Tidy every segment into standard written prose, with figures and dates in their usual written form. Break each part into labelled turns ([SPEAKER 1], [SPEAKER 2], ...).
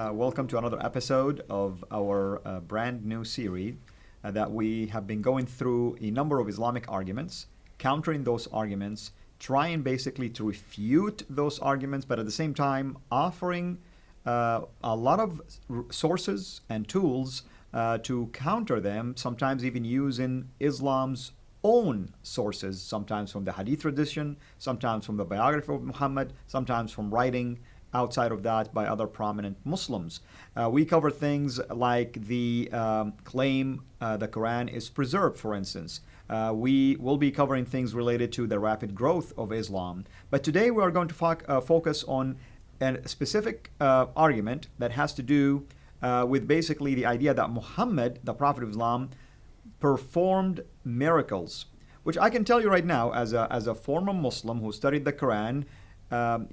[SPEAKER 1] Welcome to another episode of our brand new series that we have been going through a number of Islamic arguments, countering those arguments, trying basically to refute those arguments, but at the same time offering a lot of sources and tools to counter them, sometimes even using Islam's own sources, sometimes from the Hadith tradition, sometimes from the biography of Muhammad, sometimes from writing outside of that by other prominent Muslims. We cover things like the claim the Quran is preserved, for instance. We will be covering things related to the rapid growth of Islam. But today we are going to focus on a specific argument that has to do with basically the idea that Muhammad, the Prophet of Islam, performed miracles, which I can tell you right now as a former Muslim who studied the Quran,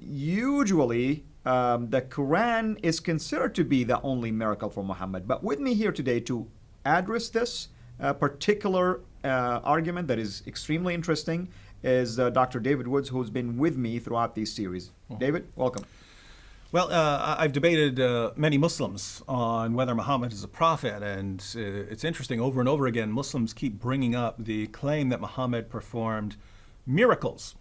[SPEAKER 1] usually the Quran is considered to be the only miracle for Muhammad. But with me here today to address this particular argument that is extremely interesting is Dr. David Woods, who's been with me throughout these series. David, welcome.
[SPEAKER 2] Well, I've debated many Muslims on whether Muhammad is a prophet, and it's interesting, over and over again, Muslims keep bringing up the claim that Muhammad performed miracles.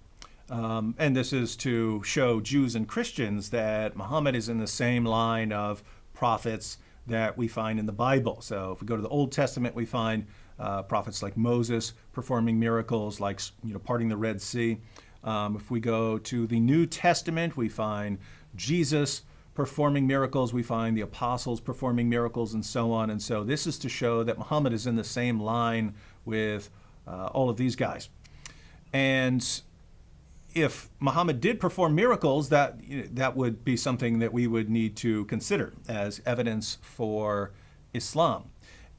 [SPEAKER 2] And this is to show Jews and Christians that Muhammad is in the same line of prophets that we find in the Bible. So if we go to the Old Testament, we find prophets like Moses performing miracles, like parting the Red Sea. If we go to the New Testament, we find Jesus performing miracles, we find the apostles performing miracles, and so on. And so this is to show that Muhammad is in the same line with all of these guys. And if Muhammad did perform miracles, that would be something that we would need to consider as evidence for Islam.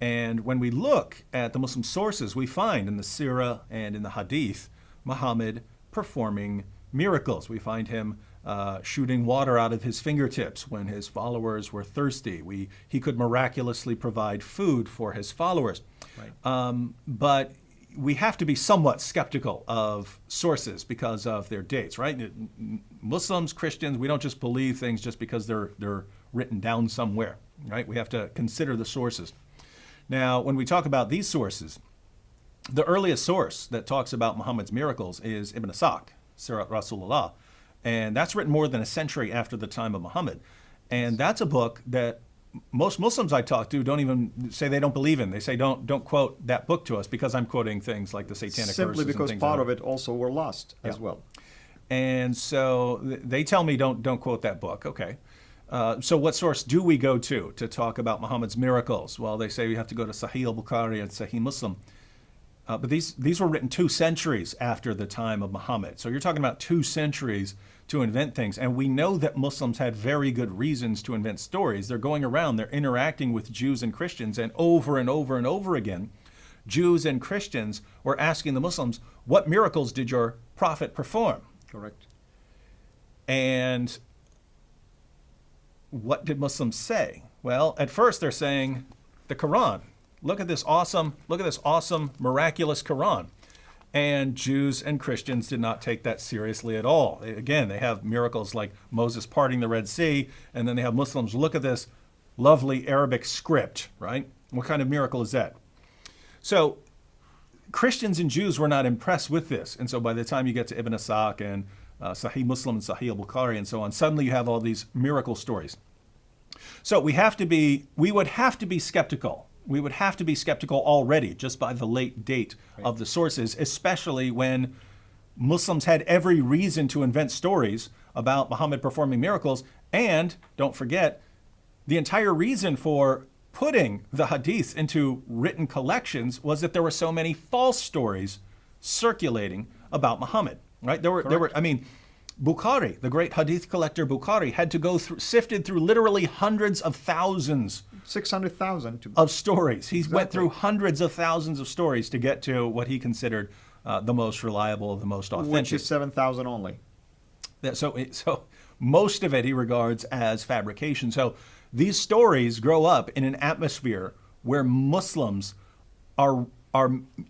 [SPEAKER 2] And when we look at the Muslim sources, we find in the Sirah and in the Hadith, Muhammad performing miracles. We find him shooting water out of his fingertips when his followers were thirsty. He could miraculously provide food for his followers. Right. But we have to be somewhat skeptical of sources because of their dates, right? Muslims, Christians, we don't just believe things just because they're written down somewhere, right? We have to consider the sources. Now, when we talk about these sources, the earliest source that talks about Muhammad's miracles is Ibn Ishaq, Sirat Rasulullah, and that's written more than a century after the time of Muhammad. And that's a book that most Muslims I talk to don't even say they don't believe in. They say don't quote that book to us because I'm quoting things like the satanic
[SPEAKER 1] simply
[SPEAKER 2] verses
[SPEAKER 1] because
[SPEAKER 2] and things
[SPEAKER 1] part
[SPEAKER 2] like
[SPEAKER 1] of it also were lost as well.
[SPEAKER 2] And so they tell me don't quote that book. Okay. So what source do we go to talk about Muhammad's miracles? Well, they say we have to go to Sahih al-Bukhari and Sahih Muslim. But these were written 2 centuries after the time of Muhammad. So you're talking about 2 centuries to invent things. And we know that Muslims had very good reasons to invent stories. They're going around, they're interacting with Jews and Christians, and over and over and over again, Jews and Christians were asking the Muslims, what miracles did your prophet perform?
[SPEAKER 1] Correct.
[SPEAKER 2] And what did Muslims say? Well, at first they're saying the Quran. Look at this awesome, miraculous Quran. And Jews and Christians did not take that seriously at all. Again, they have miracles like Moses parting the Red Sea, and then they have Muslims look at this lovely Arabic script, right? What kind of miracle is that? So Christians and Jews were not impressed with this. And so by the time you get to Ibn Ishaq and Sahih Muslim and Sahih al-Bukhari and so on, suddenly you have all these miracle stories. So we would have to be skeptical. We would have to be skeptical already just by the late date of the sources, especially when Muslims had every reason to invent stories about Muhammad performing miracles. And don't forget, the entire reason for putting the Hadith into written collections was that there were so many false stories circulating about Muhammad, right? There were, Bukhari, the great Hadith collector Bukhari, had to go sifted through literally hundreds of thousands
[SPEAKER 1] 600,000
[SPEAKER 2] of stories. He went through hundreds of thousands of stories to get to what he considered the most reliable, the most authentic.
[SPEAKER 1] Which is 7,000 only.
[SPEAKER 2] So most of it he regards as fabrication. So these stories grow up in an atmosphere where Muslims are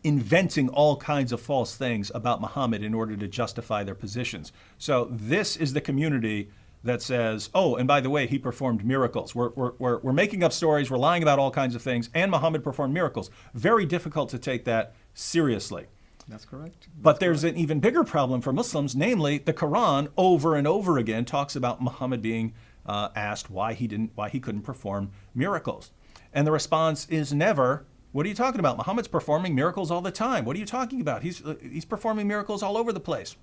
[SPEAKER 2] inventing all kinds of false things about Muhammad in order to justify their positions. So this is the community that says, oh, and by the way, he performed miracles. We're making up stories, we're lying about all kinds of things, and Muhammad performed miracles. Very difficult to take that seriously.
[SPEAKER 1] That's correct.
[SPEAKER 2] But there's an even bigger problem for Muslims, namely the Quran over and over again talks about Muhammad being asked why he couldn't perform miracles. And the response is never, what are you talking about? Muhammad's performing miracles all the time. What are you talking about? He's performing miracles all over the place.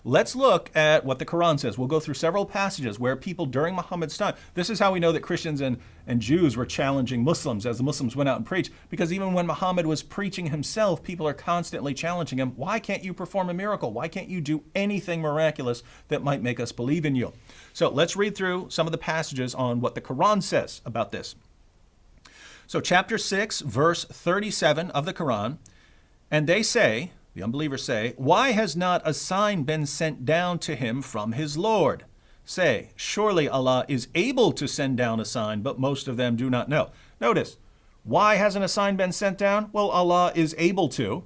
[SPEAKER 2] Let's look at what the Quran says. We'll go through several passages where people during Muhammad's time, this is how we know that Christians and Jews were challenging Muslims as the Muslims went out and preached, because even when Muhammad was preaching himself, people are constantly challenging him. Why can't you perform a miracle? Why can't you do anything miraculous that might make us believe in you? So let's read through some of the passages on what the Quran says about this. So chapter 6, verse 37 of the Quran, and they say, the unbelievers say, why has not a sign been sent down to him from his Lord? Say, surely Allah is able to send down a sign, but most of them do not know. Notice, why hasn't a sign been sent down? Well, Allah is able to.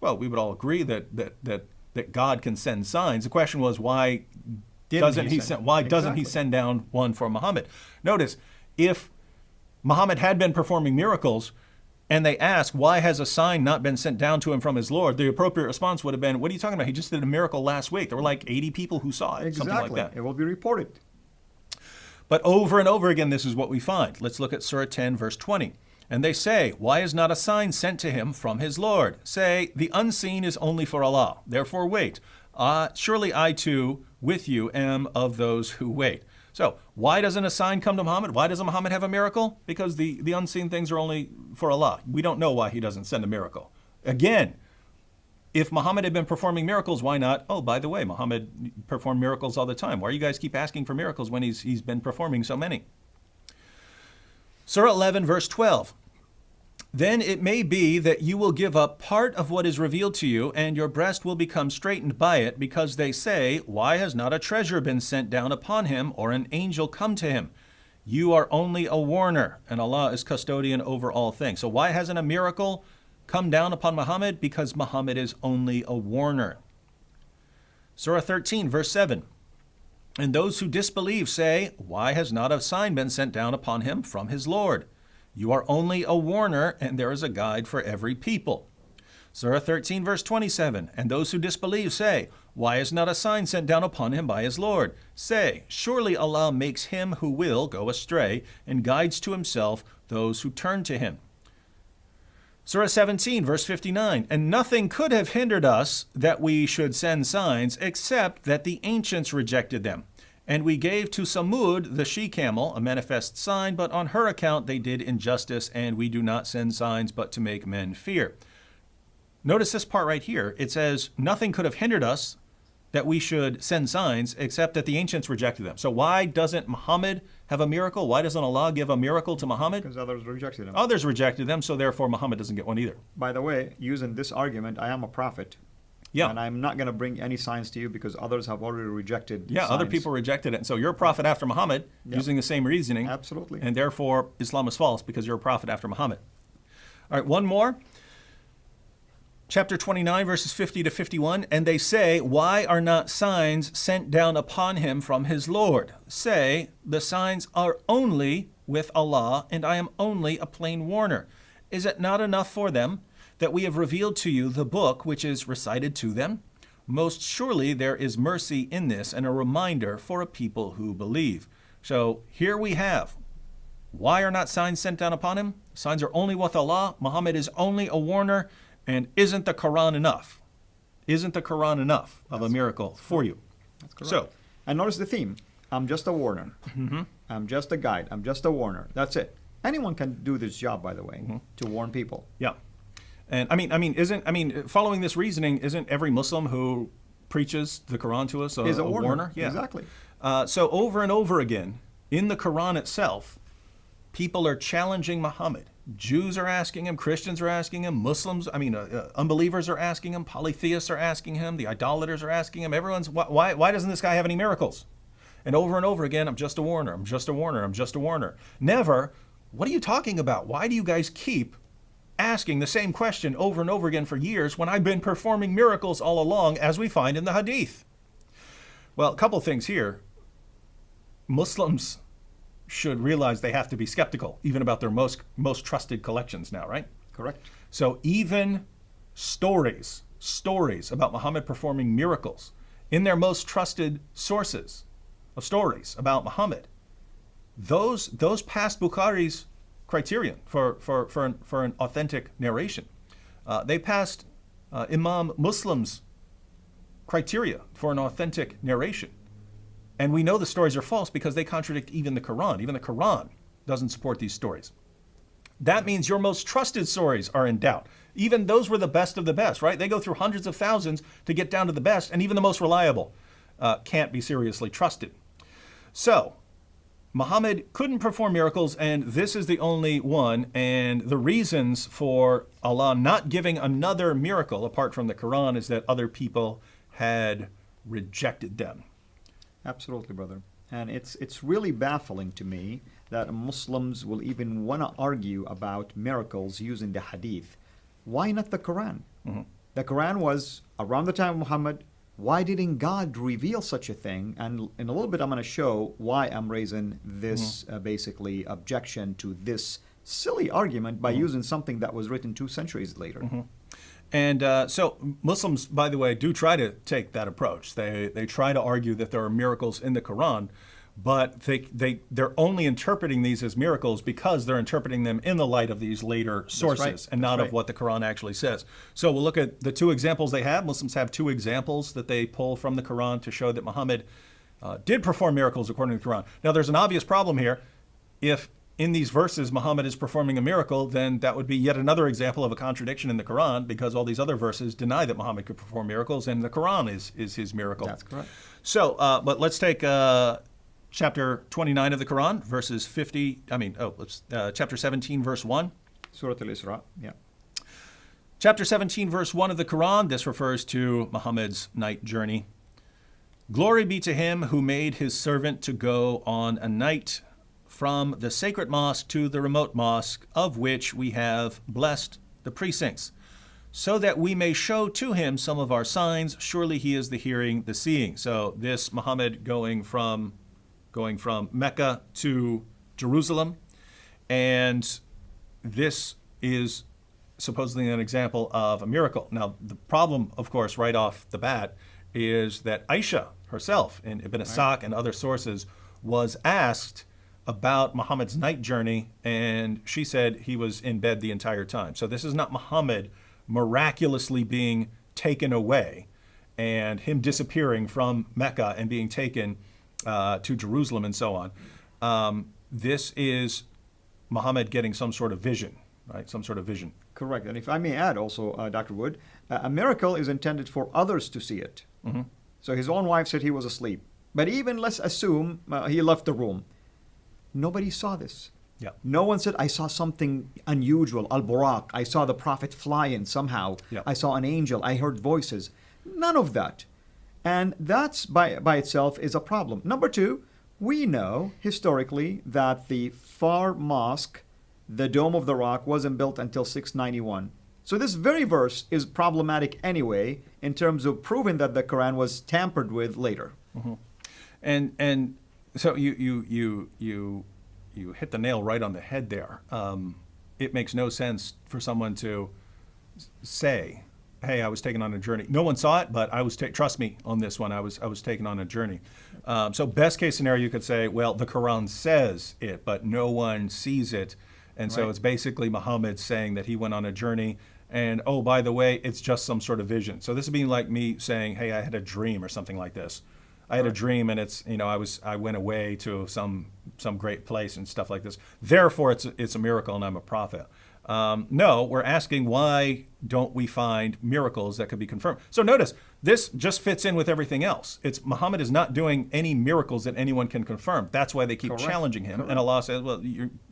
[SPEAKER 2] Well, we would all agree that God can send signs. The question was, why doesn't he send down one for Muhammad? Notice, if Muhammad had been performing miracles, and they ask, why has a sign not been sent down to him from his Lord? The appropriate response would have been, what are you talking about? He just did a miracle last week. There were like 80 people who saw it,
[SPEAKER 1] Exactly.
[SPEAKER 2] something like that.
[SPEAKER 1] It will be reported.
[SPEAKER 2] But over and over again, this is what we find. Let's look at Surah 10, verse 20. And they say, why is not a sign sent to him from his Lord? Say, the unseen is only for Allah. Therefore wait. Surely I too, with you, am of those who wait. So why doesn't a sign come to Muhammad? Why doesn't Muhammad have a miracle? Because the unseen things are only for Allah. We don't know why he doesn't send a miracle. Again, if Muhammad had been performing miracles, why not? Oh, by the way, Muhammad performed miracles all the time. Why do you guys keep asking for miracles when he's been performing so many? Surah 11, verse 12. Then it may be that you will give up part of what is revealed to you, and your breast will become straightened by it, because they say, why has not a treasure been sent down upon him, or an angel come to him? You are only a warner, and Allah is custodian over all things. So why hasn't a miracle come down upon Muhammad? Because Muhammad is only a warner. Surah 13, verse 7. And those who disbelieve say, why has not a sign been sent down upon him from his Lord? You are only a warner, and there is a guide for every people. Surah 13, verse 27. And those who disbelieve say, why is not a sign sent down upon him by his Lord? Say, surely Allah makes him who will go astray, and guides to himself those who turn to him. Surah 17, verse 59. And nothing could have hindered us that we should send signs, except that the ancients rejected them. And we gave to Samud, the she-camel, a manifest sign, but on her account they did injustice, and we do not send signs but to make men fear. Notice this part right here. It says, nothing could have hindered us that we should send signs, except that the ancients rejected them. So why doesn't Muhammad have a miracle? Why doesn't Allah give a miracle to Muhammad?
[SPEAKER 1] Because others rejected him.
[SPEAKER 2] Others rejected them, so therefore Muhammad doesn't get one either.
[SPEAKER 1] By the way, using this argument, I am a prophet.
[SPEAKER 2] Yeah.
[SPEAKER 1] And I'm not going to bring any signs to you because others have already rejected signs.
[SPEAKER 2] Other people rejected it. And so you're a prophet after Muhammad, using the same reasoning.
[SPEAKER 1] Absolutely.
[SPEAKER 2] And therefore Islam is false because you're a prophet after Muhammad. All right, one more. Chapter 29, verses 50 to 51. And they say, why are not signs sent down upon him from his Lord? Say, the signs are only with Allah, and I am only a plain warner. Is it not enough for them that we have revealed to you the book which is recited to them? Most surely there is mercy in this, and a reminder for a people who believe. So here we have, why are not signs sent down upon him? Signs are only with Allah. Muhammad is only a warner. And isn't the Quran enough? Isn't the Quran enough of a miracle for you?
[SPEAKER 1] That's correct.
[SPEAKER 2] So,
[SPEAKER 1] and notice the theme. I'm just a warner.
[SPEAKER 2] Mm-hmm.
[SPEAKER 1] I'm just a guide. I'm just a warner. That's it. Anyone can do this job, by the way, to warn people.
[SPEAKER 2] Yeah. And following this reasoning, isn't every Muslim who preaches the Quran to us
[SPEAKER 1] Is a warner?
[SPEAKER 2] warner? Yeah.
[SPEAKER 1] Exactly.
[SPEAKER 2] So over and over again, in the Quran itself, people are challenging Muhammad. Jews are asking him, Christians are asking him, unbelievers are asking him, polytheists are asking him, the idolaters are asking him. Everyone's, why doesn't this guy have any miracles? And over again, I'm just a warner, I'm just a warner, I'm just a warner. Never, what are you talking about? Why do you guys keep asking the same question over and over again for years when I've been performing miracles all along, as we find in the Hadith? Well, a couple things here. Muslims should realize they have to be skeptical, even about their most trusted collections now, right?
[SPEAKER 1] Correct.
[SPEAKER 2] So even stories about Muhammad performing miracles in their most trusted sources of stories about Muhammad, those pass Bukhari's criterion for an authentic narration. They passed Imam Muslim's criteria for an authentic narration. And we know the stories are false because they contradict even the Quran. Even the Quran doesn't support these stories. That means your most trusted stories are in doubt. Even those were the best of the best, right? They go through hundreds of thousands to get down to the best, and even the most reliable can't be seriously trusted. So, Muhammad couldn't perform miracles, and this is the only one. And the reasons for Allah not giving another miracle apart from the Quran is that other people had rejected them.
[SPEAKER 1] Absolutely, brother. And it's really baffling to me that Muslims will even want to argue about miracles using the Hadith. Why not the Quran?
[SPEAKER 2] Mm-hmm.
[SPEAKER 1] The Quran was around the time of Muhammad. Why didn't God reveal such a thing? And in a little bit, I'm going to show why I'm raising this basically objection to this silly argument by using something that was written 2 centuries later.
[SPEAKER 2] Mm-hmm. And so Muslims, by the way, do try to take that approach. They try to argue that there are miracles in the Quran, but they're only interpreting these as miracles because they're interpreting them in the light of these later sources and not of what the Quran actually says. So we'll look at the 2 examples they have. Muslims have 2 examples that they pull from the Quran to show that Muhammad did perform miracles according to the Quran. Now there's an obvious problem here. If in these verses Muhammad is performing a miracle, then that would be yet another example of a contradiction in the Quran, because all these other verses deny that Muhammad could perform miracles, and the Quran is his miracle.
[SPEAKER 1] That's correct.
[SPEAKER 2] So, but let's take chapter 29 of the Quran, verses 50. Chapter 17, verse 1.
[SPEAKER 1] Surah Al-Isra. Yeah.
[SPEAKER 2] Chapter 17, verse 1 of the Quran. This refers to Muhammad's night journey. Glory be to him who made his servant to go on a night from the sacred mosque to the remote mosque, of which we have blessed the precincts, so that we may show to him some of our signs. Surely he is the hearing, the seeing. So this Muhammad going from Mecca to Jerusalem, and this is supposedly an example of a miracle. Now, the problem, of course, right off the bat, is that Aisha herself, in Ibn Ishaq and other sources, was asked about Muhammad's night journey, and she said he was in bed the entire time. So this is not Muhammad miraculously being taken away and him disappearing from Mecca and being taken to Jerusalem and so on. This is Muhammad getting some sort of vision, right? Some sort of vision.
[SPEAKER 1] Correct. And if I may add also, Dr. Wood, a miracle is intended for others to see it.
[SPEAKER 2] Mm-hmm.
[SPEAKER 1] So his own wife said he was asleep. But even let's assume he left the room. Nobody saw this.
[SPEAKER 2] Yeah.
[SPEAKER 1] No one said, I saw something unusual, al-Buraq. I saw the Prophet fly in somehow.
[SPEAKER 2] Yeah.
[SPEAKER 1] I saw an angel. I heard voices. None of that. And that's by itself is a problem. Number 2, we know historically that the Far Mosque, the Dome of the Rock, wasn't built until 691. So this very verse is problematic anyway in terms of proving that the Quran was tampered with later.
[SPEAKER 2] Mm-hmm. And so you hit the nail right on the head there. It makes no sense for someone to say, "Hey, I was taken on a journey." No one saw it, but I was. Trust me on this one. I was taken on a journey. So best case scenario, you could say, "Well, the Quran says it, but no one sees it," and so it's basically Muhammad saying that he went on a journey. And oh, by the way, it's just some sort of vision. So this would be like me saying, "Hey, I had a dream," or something like this. I had a dream, and it's I went away to some great place and stuff like this. Therefore, it's a miracle, and I'm a prophet. No, we're asking, why don't we find miracles that could be confirmed? So notice, this just fits in with everything else. It's Muhammad is not doing any miracles that anyone can confirm. That's why they keep challenging him. And Allah says, well,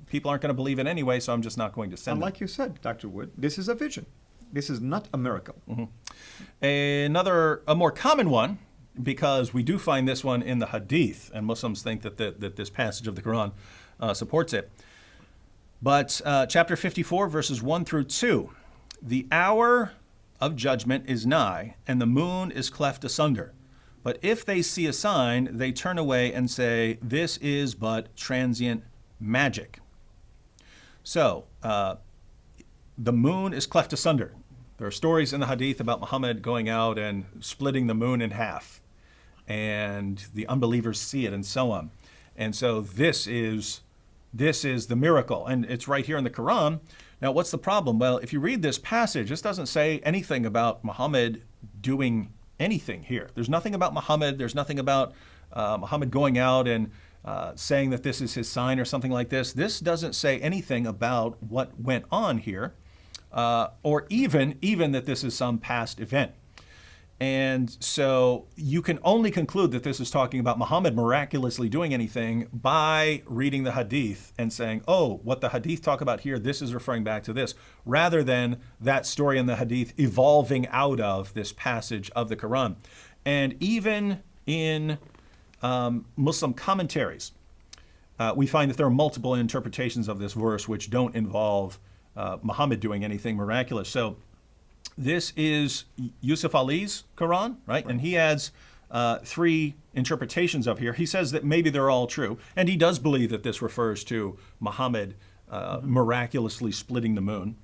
[SPEAKER 2] people aren't going to believe it anyway, so I'm just not going to send
[SPEAKER 1] and
[SPEAKER 2] them.
[SPEAKER 1] like you said, Dr. Wood, this is a vision. This is not a miracle.
[SPEAKER 2] Mm-hmm. A more common one, because we do find this one in the Hadith, and Muslims think that this passage of the Quran supports it. But chapter 54, verses 1 through 2, the hour of judgment is nigh, and the moon is cleft asunder. But if they see a sign, they turn away and say, this is but transient magic. So, the moon is cleft asunder. There are stories in the Hadith about Muhammad going out and splitting the moon in half, and the unbelievers see it and so on. And so this is the miracle, and it's right here in the Quran. Now, what's the problem? Well, if you read this passage, this doesn't say anything about Muhammad doing anything here. There's nothing about Muhammad. There's nothing about Muhammad going out and saying that this is his sign or something like this. This doesn't say anything about what went on here, or even that this is some past event. And so you can only conclude that this is talking about Muhammad miraculously doing anything by reading the Hadith and saying, oh, what the Hadith talk about here, this is referring back to this, rather than that story in the Hadith evolving out of this passage of the Quran. And even in Muslim commentaries, we find that there are multiple interpretations of this verse which don't involve Muhammad doing anything miraculous. So this is Yusuf Ali's Quran, right? And he adds three interpretations of here. He says that maybe they're all true, and he does believe that this refers to Muhammad miraculously splitting the moon.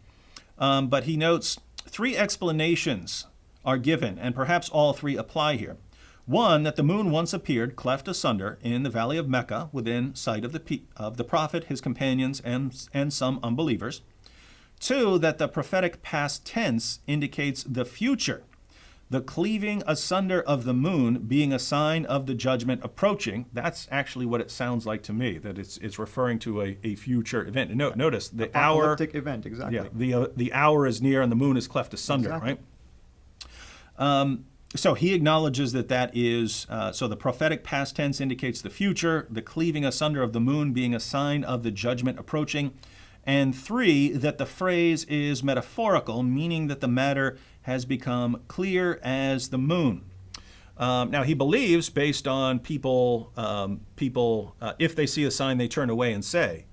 [SPEAKER 2] But he notes three explanations are given, and perhaps all three apply here. One, that the moon once appeared cleft asunder in the valley of Mecca within sight of the Prophet, his companions, and some unbelievers. Two, that the prophetic past tense indicates the future, the cleaving asunder of the moon being a sign of the judgment approaching. That's actually what it sounds like to me, that it's referring to a future event. Notice the hour.
[SPEAKER 1] Apocalyptic event, exactly.
[SPEAKER 2] Yeah, the hour is near and the moon is cleft asunder,
[SPEAKER 1] exactly.
[SPEAKER 2] Right? So he acknowledges that is, so the prophetic past tense indicates the future, the cleaving asunder of the moon being a sign of the judgment approaching. And three, that the phrase is metaphorical, meaning that the matter has become clear as the moon. Now, he believes, based on people, if they see a sign, they turn away and say,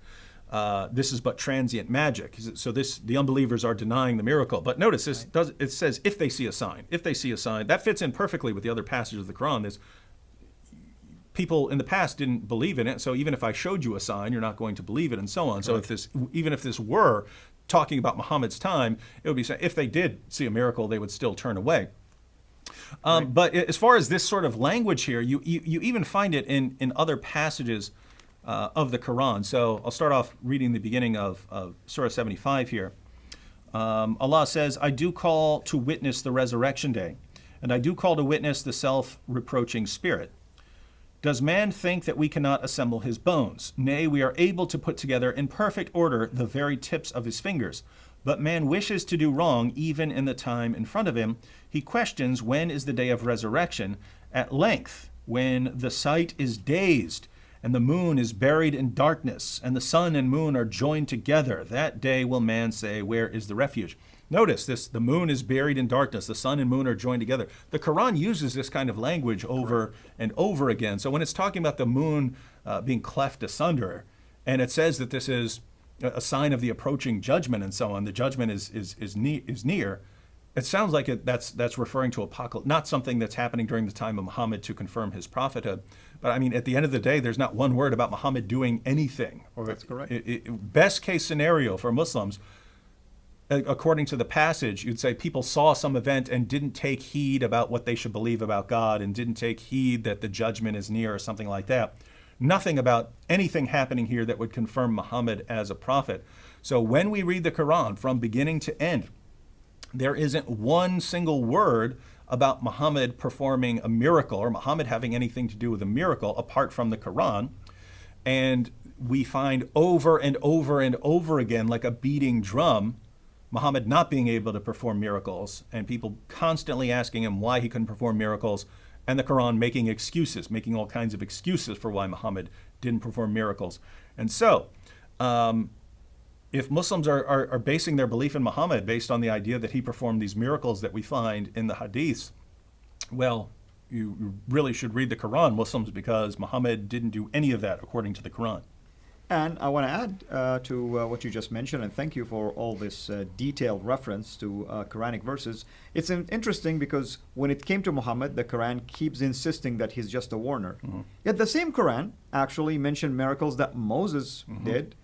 [SPEAKER 2] this is but transient magic. So the unbelievers are denying the miracle. But notice, it says, if they see a sign. If they see a sign. That fits in perfectly with the other passages of the Quran. People in the past didn't believe in it, so even if I showed you a sign, you're not going to believe it, and so on. So even if this were talking about Muhammad's time, it would be saying if they did see a miracle, they would still turn away. But as far as this sort of language here, you even find it in other passages of the Quran. So I'll start off reading the beginning of Surah 75 here. Allah says, I do call to witness the resurrection day, and I do call to witness the self-reproaching spirit. Does man think that we cannot assemble his bones? Nay, we are able to put together in perfect order the very tips of his fingers. But man wishes to do wrong even in the time in front of him. He questions when is the day of resurrection. At length, when the sight is dazed, and the moon is buried in darkness, and the sun and moon are joined together, that day will man say, where is the refuge? Notice this, the moon is buried in darkness, the sun and moon are joined together. The Quran uses this kind of language over and over again. So when it's talking about the moon being cleft asunder, and it says that this is a sign of the approaching judgment and so on, the judgment is near, it sounds like that's referring to apocalypse, not something that's happening during the time of Muhammad to confirm his prophethood. But I mean, at the end of the day, there's not one word about Muhammad doing anything.
[SPEAKER 1] That's correct.
[SPEAKER 2] Best case scenario for Muslims, according to the passage, you'd say people saw some event and didn't take heed about what they should believe about God and didn't take heed that the judgment is near or something like that. Nothing about anything happening here that would confirm Muhammad as a prophet. So when we read the Quran from beginning to end, there isn't one single word about Muhammad performing a miracle or Muhammad having anything to do with a miracle apart from the Quran. And we find over and over and over again, like a beating drum, Muhammad not being able to perform miracles, and people constantly asking him why he couldn't perform miracles, and the Quran making excuses, making all kinds of excuses for why Muhammad didn't perform miracles. And so, if Muslims are basing their belief in Muhammad based on the idea that he performed these miracles that we find in the Hadiths, well, you really should read the Quran, Muslims, because Muhammad didn't do any of that according to the Quran.
[SPEAKER 1] And I want to add to what you just mentioned, and thank you for all this detailed reference to Quranic verses. It's interesting because when it came to Muhammad, the Quran keeps insisting that he's just a warner. Yet the same Quran actually mentioned miracles that Moses did,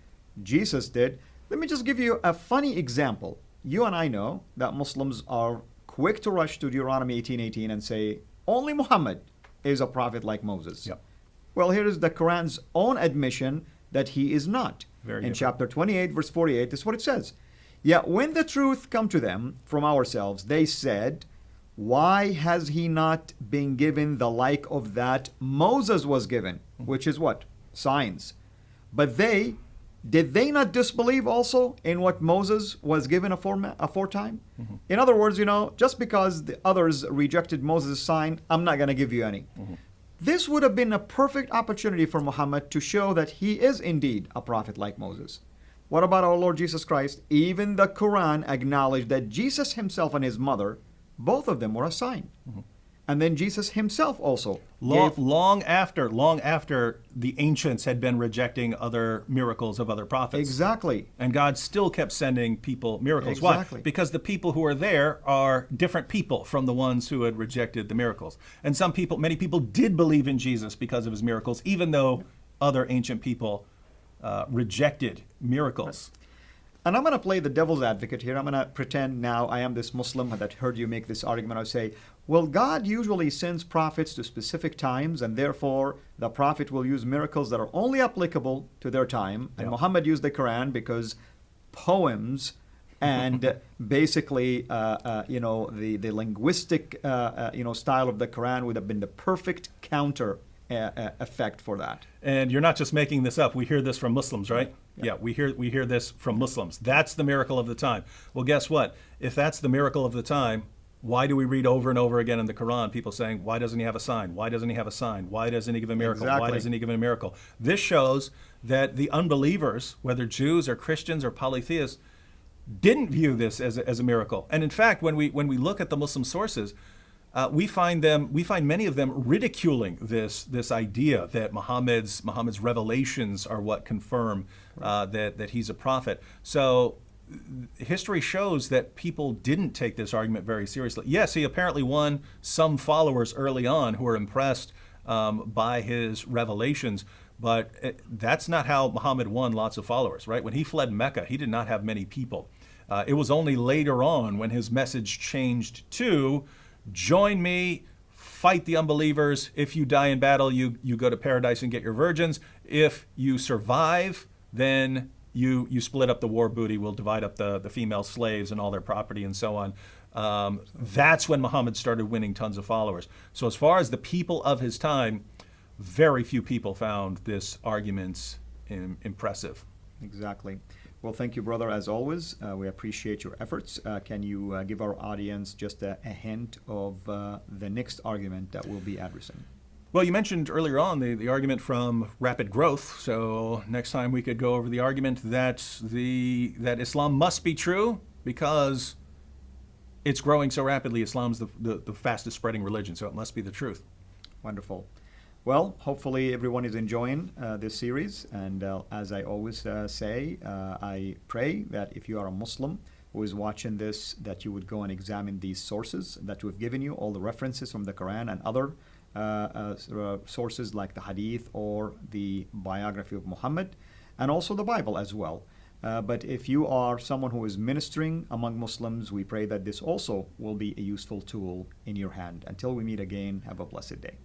[SPEAKER 1] Jesus did. Let me just give you a funny example. You and I know that Muslims are quick to rush to Deuteronomy 18:18 and say, only Muhammad is a prophet like Moses.
[SPEAKER 2] Yep.
[SPEAKER 1] Well, here is the Quran's own admission that he is not. In chapter 28, verse 48, this is what it says. Yet when the truth come to them from ourselves, they said, why has he not been given the like of that Moses was given? Which is what? Signs. But did they not disbelieve also in what Moses was given aforetime? In other words, just because the others rejected Moses' sign, I'm not going to give you any. This would have been a perfect opportunity for Muhammad to show that he is indeed a prophet like Moses. What about our Lord Jesus Christ? Even the Quran acknowledged that Jesus himself and his mother, both of them were a sign. And then Jesus himself also
[SPEAKER 2] long after the ancients had been rejecting other miracles of other prophets.
[SPEAKER 1] Exactly.
[SPEAKER 2] And God still kept sending people miracles.
[SPEAKER 1] Exactly.
[SPEAKER 2] Why? Because the people who are there are different people from the ones who had rejected the miracles. And many people did believe in Jesus because of his miracles, even though other ancient people rejected miracles.
[SPEAKER 1] And I'm going to play the devil's advocate here. I'm going to pretend now I am this Muslim that heard you make this argument. I'll say, well, God usually sends prophets to specific times, and therefore the prophet will use miracles that are only applicable to their time. And Muhammad used the Quran because poems and basically, the linguistic, style of the Quran would have been the perfect counter effect for that.
[SPEAKER 2] And you're not just making this up. We hear this from Muslims, right? Yeah, we hear this from Muslims. That's the miracle of the time. Well, guess what? If that's the miracle of the time, why do we read over and over again in the Quran people saying, why doesn't he have a sign? Why doesn't he have a sign? Why doesn't he give a miracle?
[SPEAKER 1] Exactly.
[SPEAKER 2] Why doesn't he give a miracle? This shows that the unbelievers, whether Jews or Christians or polytheists, didn't view this as a miracle. And in fact, when we look at the Muslim sources, we find many of them ridiculing this idea that Muhammad's revelations are what confirm that he's a prophet. So history shows that people didn't take this argument very seriously. Yes, he apparently won some followers early on who were impressed by his revelations, but that's not how Muhammad won lots of followers, right? When he fled Mecca, he did not have many people. It was only later on when his message changed to, join me, fight the unbelievers. If you die in battle, you go to paradise and get your virgins. If you survive, then you split up the war booty. We'll divide up the female slaves and all their property and so on. That's when Muhammad started winning tons of followers. So as far as the people of his time, very few people found this argument impressive.
[SPEAKER 1] Exactly. Well, thank you, brother, as always. We appreciate your efforts. Can you give our audience just a hint of the next argument that we'll be addressing?
[SPEAKER 2] Well, you mentioned earlier on the argument from rapid growth. So next time we could go over the argument that Islam must be true because it's growing so rapidly. Islam's the fastest spreading religion, so it must be the truth.
[SPEAKER 1] Wonderful. Well, hopefully everyone is enjoying this series. And as I always say, I pray that if you are a Muslim who is watching this, that you would go and examine these sources that we've given you, all the references from the Quran and other sources like the Hadith or the biography of Muhammad, and also the Bible as well. But if you are someone who is ministering among Muslims, we pray that this also will be a useful tool in your hand. Until we meet again, have a blessed day.